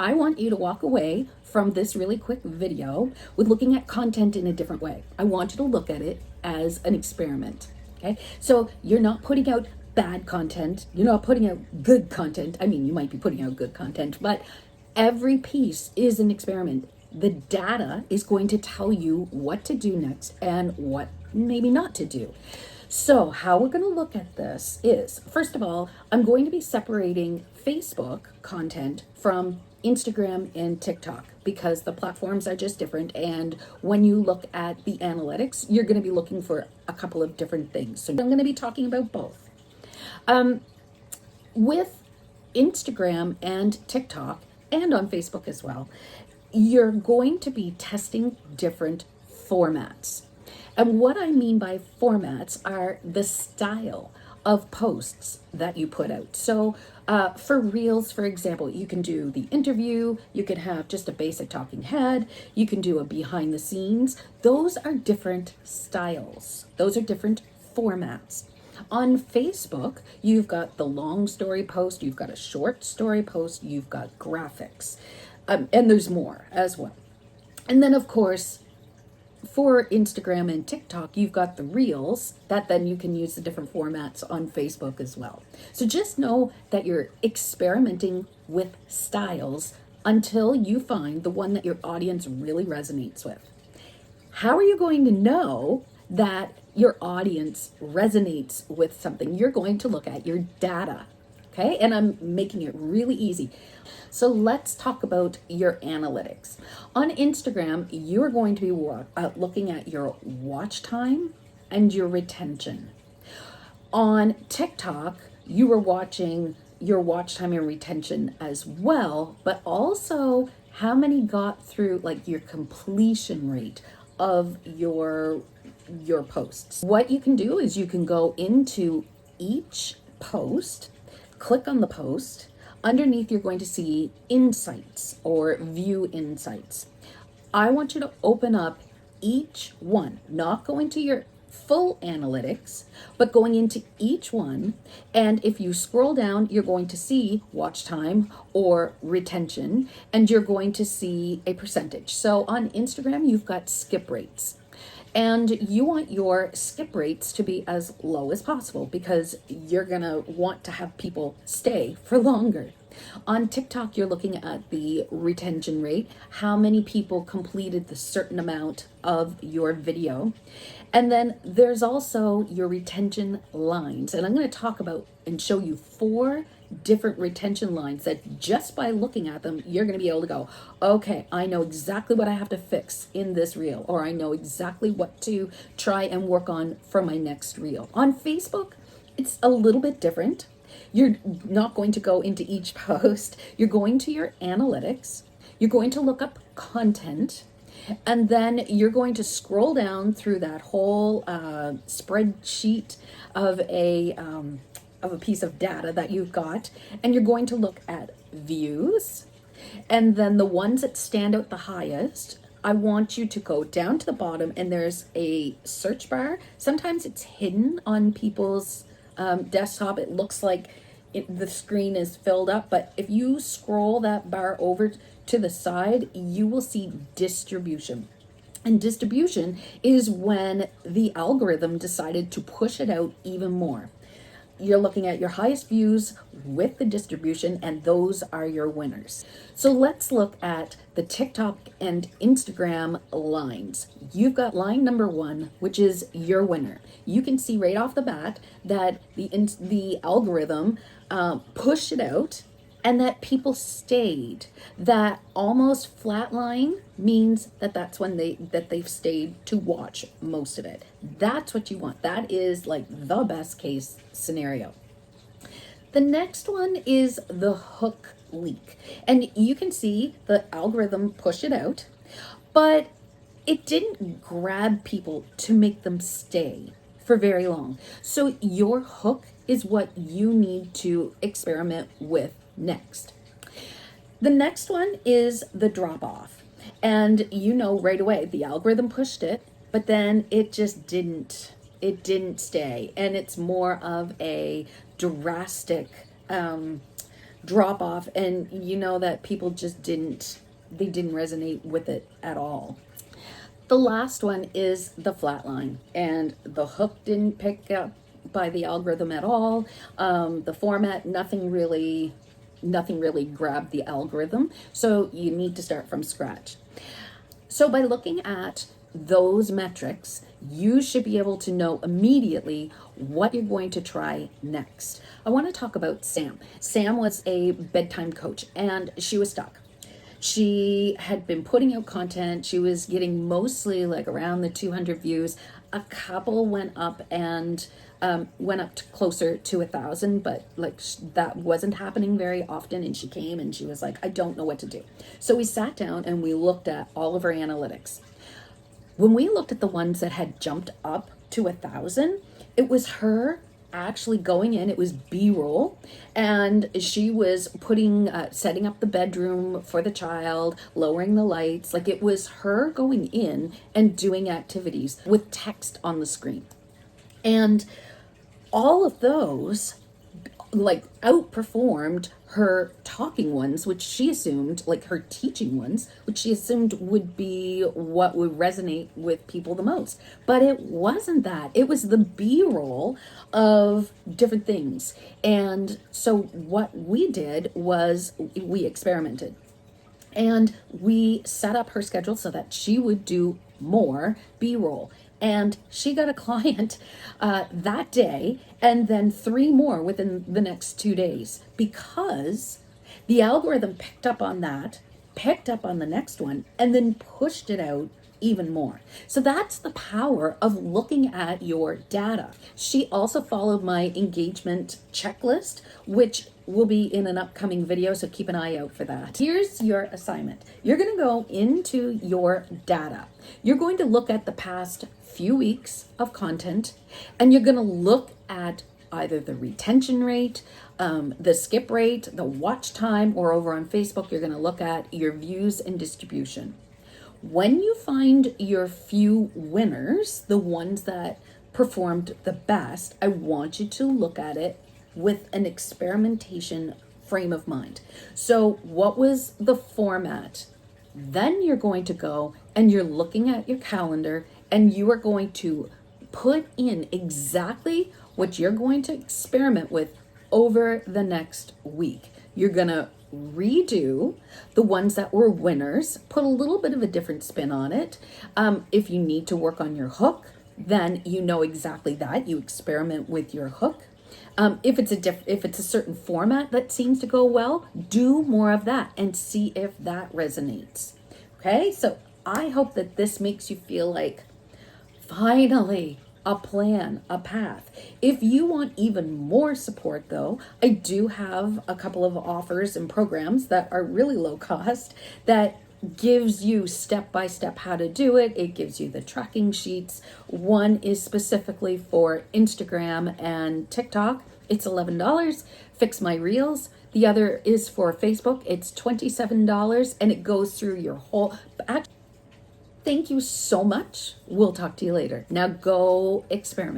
I want you to walk away from this really quick video with looking at content in a different way. I want you to look at it as an experiment. Okay, so you're not putting out bad content, you're not putting out good content. I mean, you might be putting out good content, but every piece is an experiment. The data is going to tell you what to do next and what maybe not to do. So how we're going to look at this is, first of all, I'm going to be separating Facebook content from Instagram and TikTok because the platforms are just different. And when you look at the analytics, you're going to be looking for a couple of different things. So I'm going to be talking about both. With Instagram and TikTok, and on Facebook as well, you're going to be testing different formats. And what I mean by formats are the style of posts that you put out. So for Reels, for example, you can do the interview, you can have just a basic talking head, you can do a behind the scenes. Those are different styles. Those are different formats. On Facebook, you've got the long story post, you've got a short story post, you've got graphics, and there's more as well. And then, of course, for Instagram and TikTok, you've got the Reels that then you can use the different formats on Facebook as well. So just know that you're experimenting with styles until you find the one that your audience really resonates with. How are you going to know that your audience resonates with something? You're going to look at your data, okay? And I'm making it really easy. So let's talk about your analytics. On Instagram, you're going to be looking at your watch time and your retention. On TikTok, you were watching your watch time and retention as well, but also how many got through, like your completion rate of your posts. What you can do is you can go into each post, click on the post. Underneath, you're going to see insights or view insights. I want you to open up each one, not going to your full analytics, but going into each one. And if you scroll down, you're going to see watch time or retention, and you're going to see a percentage. So on Instagram, you've got skip rates. And you want your skip rates to be as low as possible because you're going to want to have people stay for longer. On TikTok, you're looking at the retention rate, how many people completed the certain amount of your video. And then there's also your retention lines. And I'm going to talk about and show you 4 different retention lines that just by looking at them, you're going to be able to go, okay, I know exactly what I have to fix in this reel, or I know exactly what to try and work on for my next reel. On Facebook, it's a little bit different. You're not going to go into each post. You're going to your analytics. You're going to look up content. And then you're going to scroll down through that whole spreadsheet of a piece of data that you've got, and you're going to look at views, and then the ones that stand out the highest, I want you to go down to the bottom, and there's a search bar. Sometimes it's hidden on people's desktop. It looks like the screen is filled up, but if you scroll that bar over to the side, you will see distribution. And distribution is when the algorithm decided to push it out even more. You're looking at your highest views with the distribution, and those are your winners. So let's look at the TikTok and Instagram lines. You've got line number 1, which is your winner. You can see right off the bat that the algorithm pushed it out and that people stayed. That almost flat line means that that's when they've stayed to watch most of it. That's what you want. That is like the best case scenario. The next one is the hook leak. And you can see the algorithm push it out, but it didn't grab people to make them stay for very long. So your hook is what you need to experiment with next. The next one is the drop off. And you know right away the algorithm pushed it, but then it just didn't stay. And it's more of a drastic drop off, and you know that people just didn't resonate with it at all. The last one is the flat line, and the hook didn't pick up by the algorithm at all. The format, nothing really grabbed the algorithm. So you need to start from scratch. So by looking at those metrics, you should be able to know immediately what you're going to try next. I want to talk about Sam. Sam was a bedtime coach, and she was stuck. She had been putting out content. She was getting mostly like around the 200 views. A couple went up and went up to closer to 1,000, but like that wasn't happening very often. And she came and she was like, I don't know what to do. So we sat down and we looked at all of her analytics. When we looked at the ones that had jumped up to 1,000, it was her actually going in. It was B-roll, and she was putting setting up the bedroom for the child, lowering the lights. Like, it was her going in and doing activities with text on the screen, and all of those like outperformed her talking ones, which she assumed, like her teaching ones, which she assumed would be what would resonate with people the most. But it wasn't that. It was the B-roll of different things. And so what we did was we experimented. And we set up her schedule so that she would do more B-roll. And she got a client that day, and then 3 more within the next 2 days, because the algorithm picked up on that, picked up on the next one, and then pushed it out even more. So that's the power of looking at your data. She also followed my engagement checklist, which will be in an upcoming video, so keep an eye out for that. Here's your assignment. You're going to go into your data. You're going to look at the past few weeks of content, and you're going to look at either the retention rate, the skip rate, the watch time, or over on Facebook, you're going to look at your views and distribution. When you find your few winners, the ones that performed the best, I want you to look at it with an experimentation frame of mind. So what was the format? Then you're going to go and you're looking at your calendar, and you are going to put in exactly what you're going to experiment with over the next week. You're going to redo the ones that were winners, put a little bit of a different spin on it. If you need to work on your hook, then you know exactly that. You experiment with your hook. If it's a certain format that seems to go well, do more of that and see if that resonates. Okay, so I hope that this makes you feel like finally a plan, a path. If you want even more support though, I do have a couple of offers and programs that are really low cost that gives you step-by-step how to do it. It gives you the tracking sheets. One is specifically for Instagram and TikTok. It's $11. Fix My Reels. The other is for Facebook. It's $27, and it goes through your whole... Thank you so much. We'll talk to you later. Now go experiment.